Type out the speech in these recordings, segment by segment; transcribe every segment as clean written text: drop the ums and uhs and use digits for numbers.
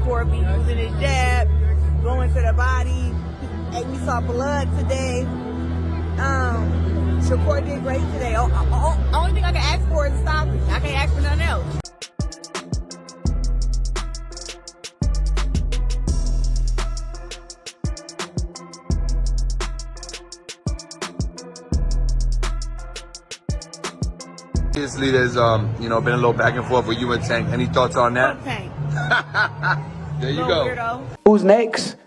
forth. He using his jab, going to the body. And we saw blood today. Shakur did great today. Only thing I can ask for is a stoppage. I can't ask for nothing else. Obviously, there's been a little back and forth with you and Tank. Any thoughts on that? Tank. There you go. Weirdo. Who's next?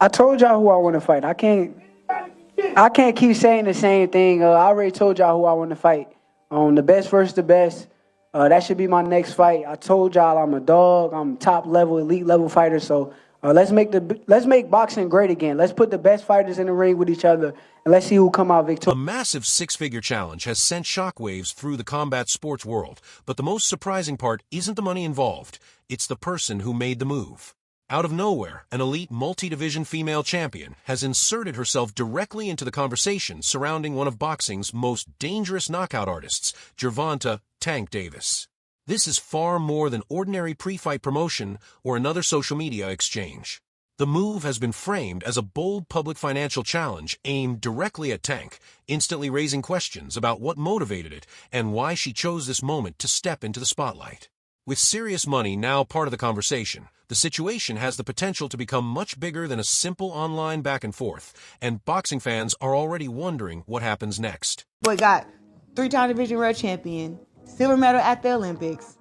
I told y'all who I want to fight. I can't keep saying the same thing. I already told y'all who I want to fight. The best versus the best. That should be my next fight. I told y'all I'm a dog. I'm top level, elite level fighter. So let's make boxing great again. Let's put the best fighters in the ring with each other, and let's see who come out victorious. A massive six-figure challenge has sent shockwaves through the combat sports world, but the most surprising part isn't the money involved. It's the person who made the move. Out of nowhere, an elite multi-division female champion has inserted herself directly into the conversation surrounding one of boxing's most dangerous knockout artists, Gervonta "Tank" Davis. This is far more than ordinary pre-fight promotion or another social media exchange. The move has been framed as a bold public financial challenge aimed directly at Tank, instantly raising questions about what motivated it and why she chose this moment to step into the spotlight. With serious money now part of the conversation, the situation has the potential to become much bigger than a simple online back and forth, and boxing fans are already wondering what happens next. Boy got 3-time division world champion, silver medal at the Olympics,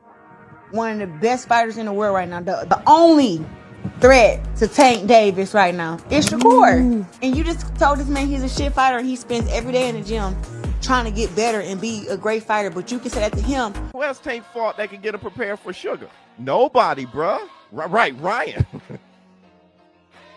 one of the best fighters in the world right now. The only threat to Tank Davis right now is Shakur. And you just told this man he's a shit fighter and he spends every day in the gym trying to get better and be a great fighter, but you can say that to him. Who else Tank fought that could get him prepared for Sugar? Nobody, bruh. Right, Ryan.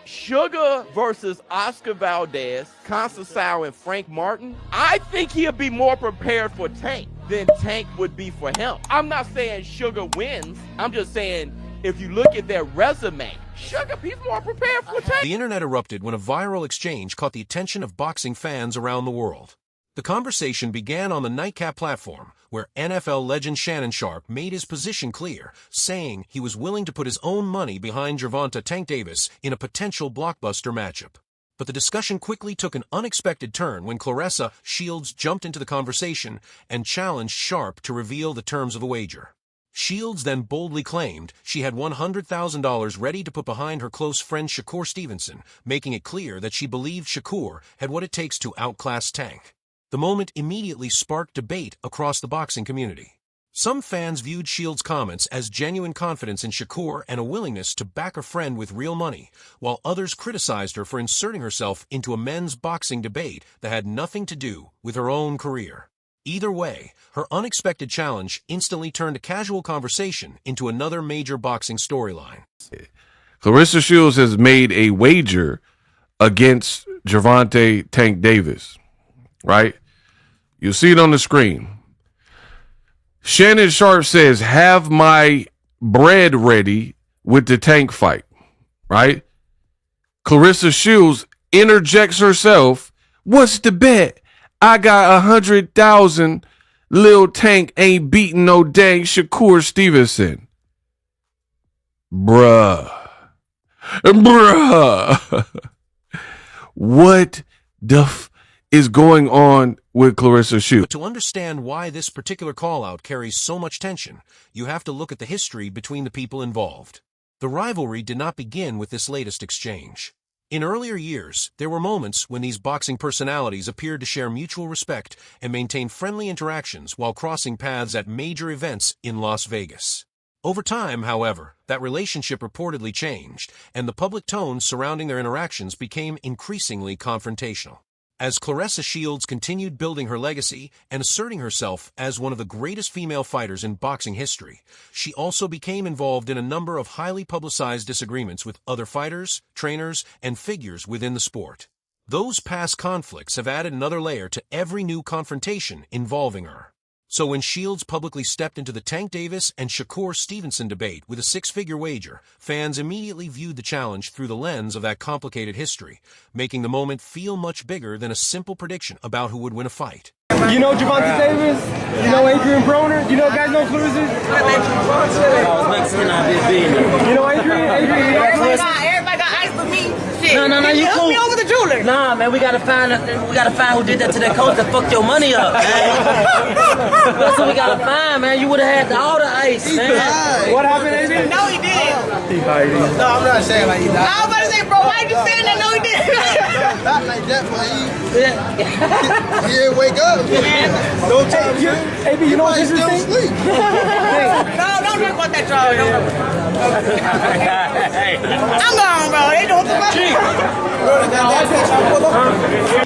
Sugar versus Oscar Valdez, Conceição, and Frank Martin. I think he'll be more prepared for Tank than Tank would be for him. I'm not saying Sugar wins. I'm just saying if you look at their resume, Sugar, he's more prepared for Tank. The internet erupted when a viral exchange caught the attention of boxing fans around the world. The conversation began on the Nightcap platform, where NFL legend Shannon Sharpe made his position clear, saying he was willing to put his own money behind Gervonta "Tank" Davis in a potential blockbuster matchup. But the discussion quickly took an unexpected turn when Claressa Shields jumped into the conversation and challenged Sharpe to reveal the terms of the wager. Shields then boldly claimed she had $100,000 ready to put behind her close friend Shakur Stevenson, making it clear that she believed Shakur had what it takes to outclass Tank. The moment immediately sparked debate across the boxing community. Some fans viewed Shields' comments as genuine confidence in Shakur and a willingness to back a friend with real money, while others criticized her for inserting herself into a men's boxing debate that had nothing to do with her own career. Either way, her unexpected challenge instantly turned a casual conversation into another major boxing storyline. Clarissa Shields has made a wager against Gervonta "Tank" Davis. Right? You'll see it on the screen. Shannon Sharpe says, have my bread ready with the Tank fight. Right? Clarissa Shields interjects herself. What's the bet? I got 100,000. Lil Tank ain't beating no dang Shakur Stevenson. Bruh. What the is going on with Clarissa Shields? But to understand why this particular call-out carries so much tension, you have to look at the history between the people involved. The rivalry did not begin with this latest exchange. In earlier years, there were moments when these boxing personalities appeared to share mutual respect and maintain friendly interactions while crossing paths at major events in Las Vegas. Over time, however, that relationship reportedly changed, and the public tone surrounding their interactions became increasingly confrontational. As Claressa Shields continued building her legacy and asserting herself as one of the greatest female fighters in boxing history, she also became involved in a number of highly publicized disagreements with other fighters, trainers, and figures within the sport. Those past conflicts have added another layer to every new confrontation involving her. So when Shields publicly stepped into the Tank Davis and Shakur Stevenson debate with a six-figure wager, fans immediately viewed the challenge through the lens of that complicated history, making the moment feel much bigger than a simple prediction about who would win a fight. You know Gervonta Davis? You know Adrian Broner? You know guys know Clarissa? You know Adrian? You hooked cool. me over the jeweler. Nah, man, we gotta find who did that to that coach that fucked your money up, man. That's what we gotta find, man. You would have had all the ice, man. What happened, AJ? No, he didn't. No, I'm not saying like he died. I was about to say, bro, why you saying that? No, he didn't. Not like that, but he didn't wake up. No time. AB, you know what this is? Still asleep. No, don't talk about that, y'all. I'm gone, bro. They doing too much.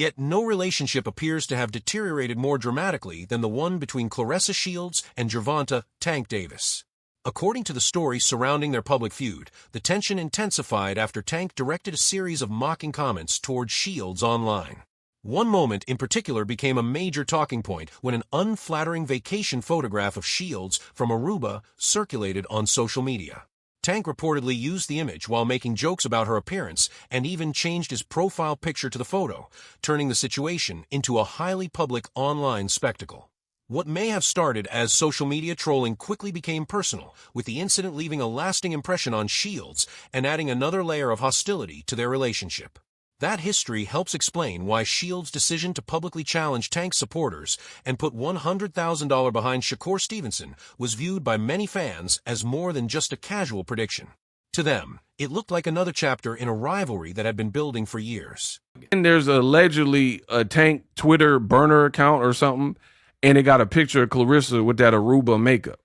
Yet no relationship appears to have deteriorated more dramatically than the one between Claressa Shields and Gervonta Tank Davis. According to the story surrounding their public feud, the tension intensified after Tank directed a series of mocking comments toward Shields online. One moment in particular became a major talking point when an unflattering vacation photograph of Shields from Aruba circulated on social media. Tank reportedly used the image while making jokes about her appearance and even changed his profile picture to the photo, turning the situation into a highly public online spectacle. What may have started as social media trolling quickly became personal, with the incident leaving a lasting impression on Shields and adding another layer of hostility to their relationship. That history helps explain why Shields' decision to publicly challenge Tank's supporters and put $100,000 behind Shakur Stevenson was viewed by many fans as more than just a casual prediction. To them, it looked like another chapter in a rivalry that had been building for years. And there's allegedly a Tank Twitter burner account or something, and it got a picture of Clarissa with that Aruba makeup,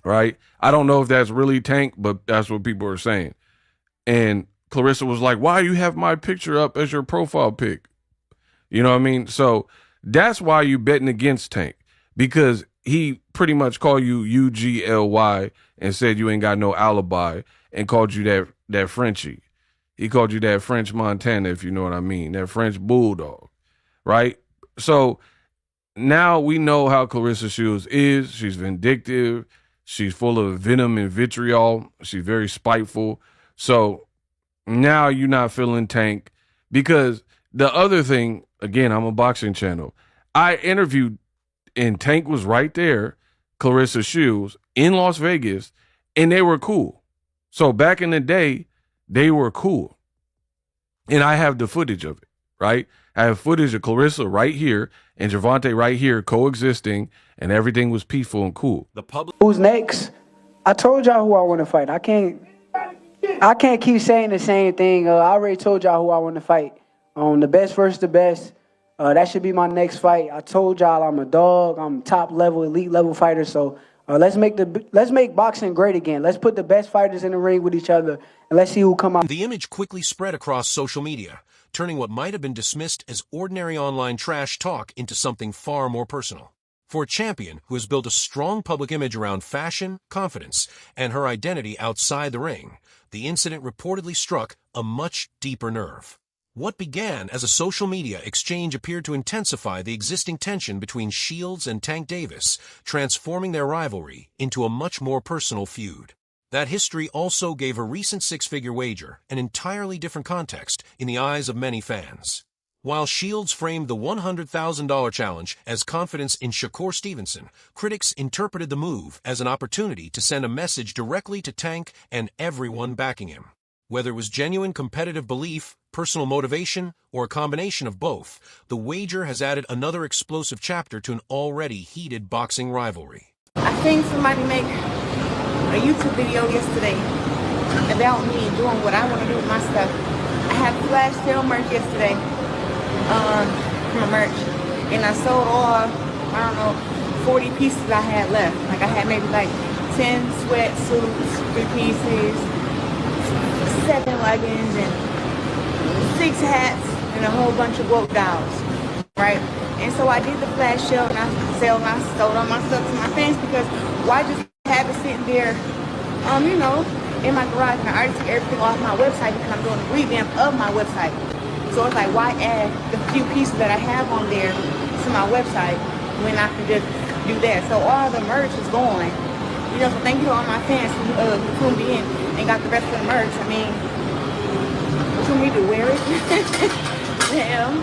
right? I don't know if that's really Tank, but that's what people are saying. And Clarissa was like, why you have my picture up as your profile pic? You know what I mean? So that's why you betting against Tank, because he pretty much called you UGLY and said you ain't got no alibi and called you that Frenchie. He called you that French Montana, if you know what I mean, that French bulldog, right? So now we know how Claressa Shields is. She's vindictive. She's full of venom and vitriol. She's very spiteful. So now you're not feeling Tank, because the other thing, again, I'm a boxing channel. I interviewed, and Tank was right there, Claressa Shields, in Las Vegas, and they were cool. So back in the day, they were cool. And I have the footage of it, right? I have footage of Clarissa right here and Gervonta right here coexisting, and everything was peaceful and cool. Who's next? I told y'all who I want to fight. I can't keep saying the same thing. I already told y'all who I want to fight. The best versus the best. That should be my next fight. I told y'all I'm a dog. I'm top level, elite level fighter. So let's make boxing great again. Let's put the best fighters in the ring with each other, and let's see who come out. The image quickly spread across social media, turning what might have been dismissed as ordinary online trash talk into something far more personal. For a champion who has built a strong public image around fashion, confidence, and her identity outside the ring, the incident reportedly struck a much deeper nerve. What began as a social media exchange appeared to intensify the existing tension between Shields and Tank Davis, transforming their rivalry into a much more personal feud. That history also gave a recent six-figure wager an entirely different context in the eyes of many fans. While Shields framed the $100,000 challenge as confidence in Shakur Stevenson, critics interpreted the move as an opportunity to send a message directly to Tank and everyone backing him. Whether it was genuine competitive belief, personal motivation, or a combination of both, the wager has added another explosive chapter to an already heated boxing rivalry. I seen somebody make a YouTube video yesterday about me doing what I want to do with my stuff. I had flash sale merch yesterday, from a merch, and I sold all, 40 pieces I had left. Like I had maybe like 10 sweatsuits, 3 pieces, 7 leggings, and 6 hats, and a whole bunch of woke dolls, right? And so I did the flash sale, and I sold all my stuff to my fans, because why just have it sitting there, in my garage? And I already took everything off my website because I'm doing a revamp of my website. So it's like, why add the few pieces that I have on there to my website when I can just do that? So all the merch is going. So thank you to all my fans who tuned me in and got the rest of the merch. I mean, what you want me to wear it? Damn.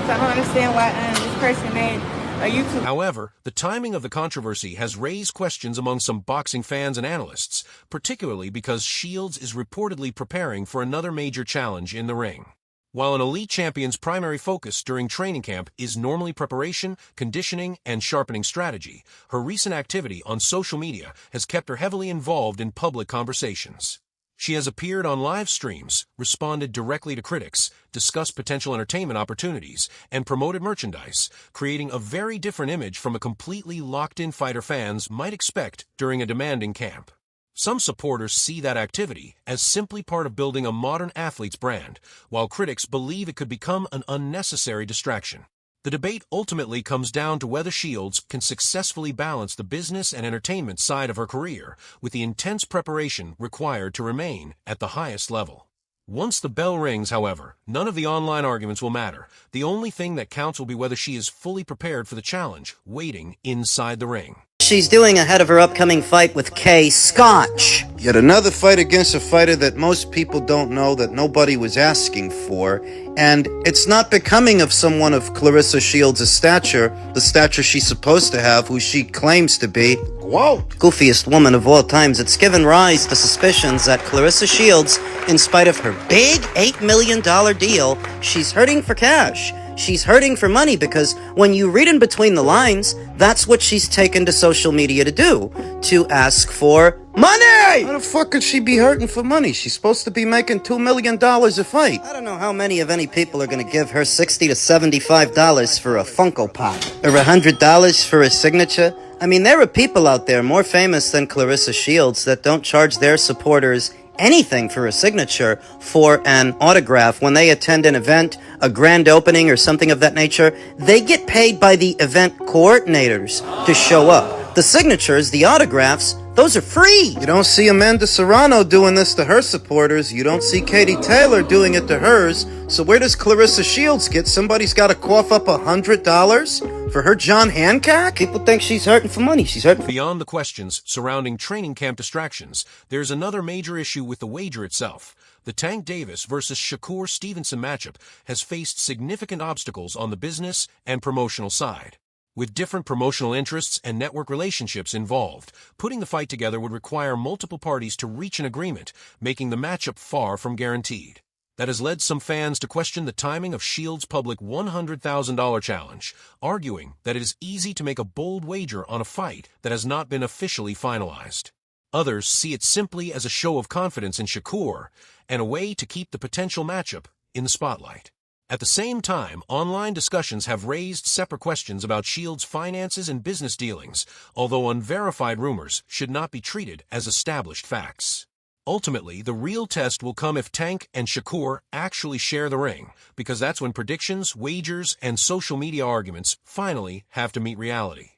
So I don't understand why this person made Are you too? However, the timing of the controversy has raised questions among some boxing fans and analysts, particularly because Shields is reportedly preparing for another major challenge in the ring. While an elite champion's primary focus during training camp is normally preparation, conditioning, and sharpening strategy, her recent activity on social media has kept her heavily involved in public conversations. She has appeared on live streams, responded directly to critics, discussed potential entertainment opportunities, and promoted merchandise, creating a very different image from a completely locked-in fighter fans might expect during a demanding camp. Some supporters see that activity as simply part of building a modern athlete's brand, while critics believe it could become an unnecessary distraction. The debate ultimately comes down to whether Shields can successfully balance the business and entertainment side of her career with the intense preparation required to remain at the highest level. Once the bell rings, however, none of the online arguments will matter. The only thing that counts will be whether she is fully prepared for the challenge waiting inside the ring. She's doing ahead of her upcoming fight with Kay Scotch. Yet another fight against a fighter that most people don't know, that nobody was asking for. And it's not becoming of someone of Clarissa Shields' stature, the stature she's supposed to have, who she claims to be. Whoa! Goofiest woman of all times. It's given rise to suspicions that Clarissa Shields, in spite of her big $8 million deal, she's hurting for cash. She's hurting for money because when you read in between the lines, that's what she's taken to social media to do, to ask for money! How the fuck could she be hurting for money? She's supposed to be making $2 million a fight. I don't know how many of any people are going to give her $60 to $75 for a Funko Pop, or $100 for a signature. I mean, there are people out there more famous than Clarissa Shields that don't charge their supporters anything for a signature, for an autograph. When they attend an event, a grand opening or something of that nature, they get paid by the event coordinators to show up. The signatures, the autographs, those are free. You don't see Amanda Serrano doing this to her supporters. You don't see Katie Taylor doing it to hers. So where does Clarissa Shields get? Somebody's got to cough up $100 for her John Hancock? People think she's hurting for money. She's hurting for... Beyond the questions surrounding training camp distractions, there's another major issue with the wager itself. The Tank Davis versus Shakur Stevenson matchup has faced significant obstacles on the business and promotional side. With different promotional interests and network relationships involved, putting the fight together would require multiple parties to reach an agreement, making the matchup far from guaranteed. That has led some fans to question the timing of Shields' public $100,000 challenge, arguing that it is easy to make a bold wager on a fight that has not been officially finalized. Others see it simply as a show of confidence in Shakur and a way to keep the potential matchup in the spotlight. At the same time, online discussions have raised separate questions about Shields' finances and business dealings, although unverified rumors should not be treated as established facts. Ultimately, the real test will come if Tank and Shakur actually share the ring, because that's when predictions, wagers, and social media arguments finally have to meet reality.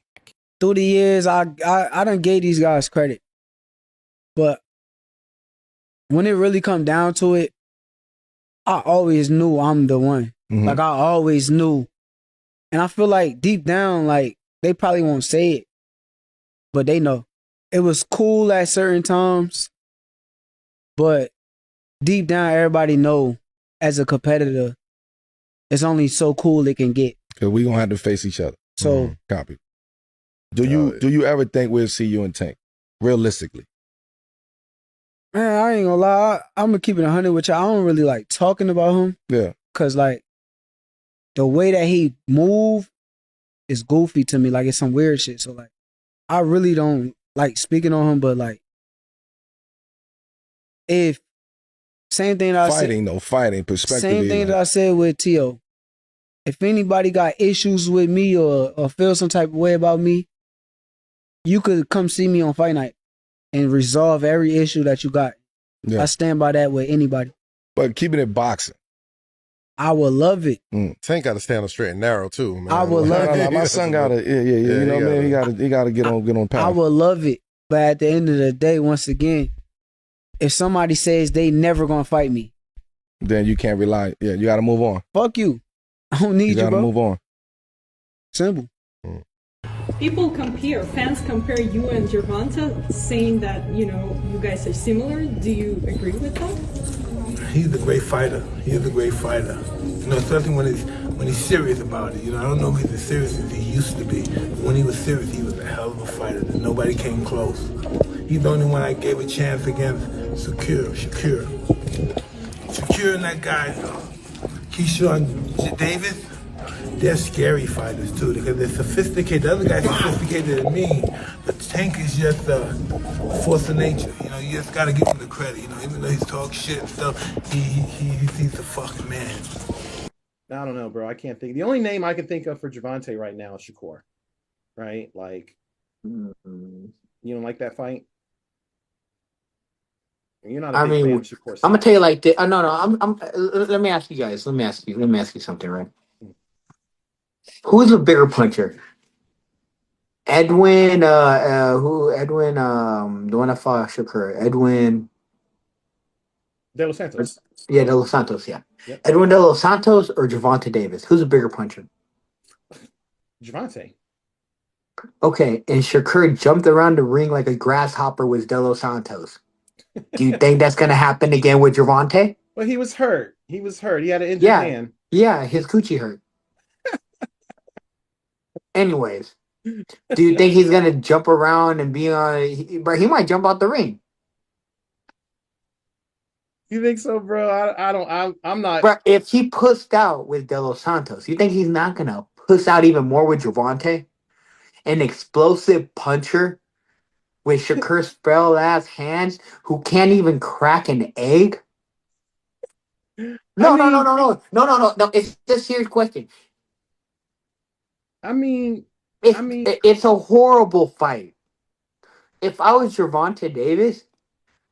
Through the years, I done gave these guys credit. But when it really come down to it, I always knew I'm the one. Mm-hmm. Like, I always knew. And I feel like deep down, like, they probably won't say it, but they know. It was cool at certain times, but deep down, everybody know as a competitor, it's only so cool it can get. Because we going to have to face each other. So, copy. Do you ever think we'll see you in Tank? Realistically. Man, I ain't gonna lie. I'm gonna keep it 100 with y'all. I don't really like talking about him. Yeah. Cause like the way that he move is goofy to me. Like it's some weird shit. So like I really don't like speaking on him. But like if same thing that fighting perspective. Same thing that I said with T.O. If anybody got issues with me or feel some type of way about me, you could come see me on fight night and resolve every issue that you got. Yeah. I stand by that with anybody. But keeping it boxing. I would love it. Tank got to stand on straight and narrow too, man. I would love it. My son got to, you know, man, he got to get on power. I would love it. But at the end of the day, once again, if somebody says they never gonna fight me, then you can't rely. Yeah, you got to move on. Fuck you. I don't need you, bro. You got to move on. Simple. Fans compare you and Gervonta, saying that, you know, you guys are similar. Do you agree with that? he's a great fighter. He's a great fighter. You know, especially when he's serious about it. You know, I don't know if he's as serious as he used to be. But when he was serious, he was a hell of a fighter. Nobody came close. He's the only one I gave a chance against. Shakur and that guy, Keyshawn Davis. They're scary fighters too because they're sophisticated. The other guy's sophisticated than me, but Tank is just a force of nature. You know, you just gotta give him the credit. You know, even though he's talk shit and stuff, he's the fucking man. I don't know, bro. I can't think. The only name I can think of for Gervonta right now is Shakur. Right? Like, you don't like that fight? You're not a big fan of Shakur. I'm gonna tell you like this. No. Let me ask you guys. Let me ask you something, right? Who's a bigger puncher? Edwin, Edwin, the one that fought Shakur. Edwin De Los Santos. Yeah, De Los Santos, yeah. Yep. Edwin De Los Santos or Gervonta Davis? Who's a bigger puncher? Gervonta. Okay, and Shakur jumped around the ring like a grasshopper with De Los Santos. Do you think that's gonna happen again with Gervonta? Well, he was hurt. He had an injured hand. Yeah, his coochie hurt. Anyways, do you think he's gonna jump around and be on? But he might jump out the ring. You think so, bro? I'm not. But if he pussed out with De Los Santos, you think he's not gonna puss out even more with Gervonta? An explosive puncher with Shakur spell ass hands who can't even crack an egg? No. It's a serious question. It's a horrible fight. If I was Gervonta Davis,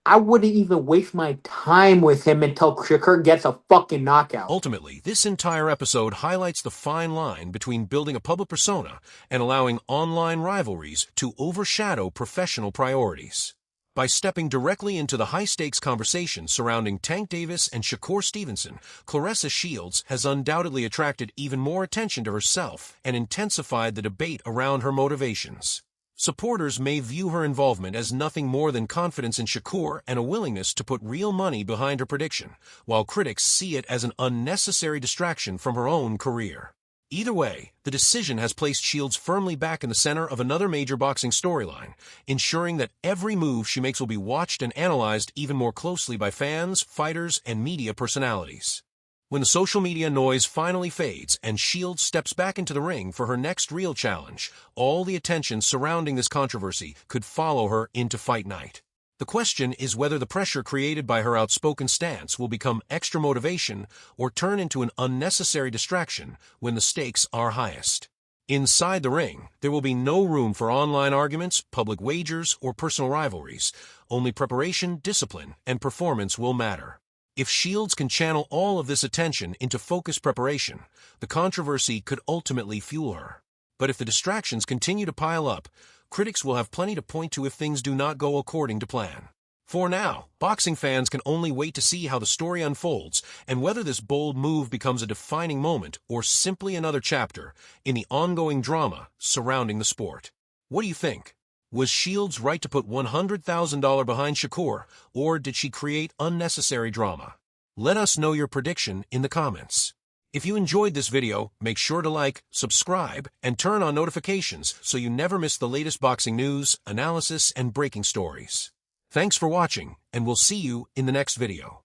I wouldn't even waste my time with him until Shakur gets a fucking knockout. Ultimately, this entire episode highlights the fine line between building a public persona and allowing online rivalries to overshadow professional priorities. By stepping directly into the high-stakes conversation surrounding Tank Davis and Shakur Stevenson, Claressa Shields has undoubtedly attracted even more attention to herself and intensified the debate around her motivations. Supporters may view her involvement as nothing more than confidence in Shakur and a willingness to put real money behind her prediction, while critics see it as an unnecessary distraction from her own career. Either way, the decision has placed Shields firmly back in the center of another major boxing storyline, ensuring that every move she makes will be watched and analyzed even more closely by fans, fighters, and media personalities. When the social media noise finally fades and Shields steps back into the ring for her next real challenge, all the attention surrounding this controversy could follow her into fight night. The question is whether the pressure created by her outspoken stance will become extra motivation or turn into an unnecessary distraction when the stakes are highest. Inside the ring, there will be no room for online arguments, public wagers, or personal rivalries. Only preparation, discipline, and performance will matter. If Shields can channel all of this attention into focused preparation, the controversy could ultimately fuel her. But if the distractions continue to pile up, critics will have plenty to point to if things do not go according to plan. For now, boxing fans can only wait to see how the story unfolds and whether this bold move becomes a defining moment or simply another chapter in the ongoing drama surrounding the sport. What do you think? Was Shields right to put $100,000 behind Shakur, or did she create unnecessary drama? Let us know your prediction in the comments. If you enjoyed this video, make sure to like, subscribe, and turn on notifications so you never miss the latest boxing news, analysis, and breaking stories. Thanks for watching, and we'll see you in the next video.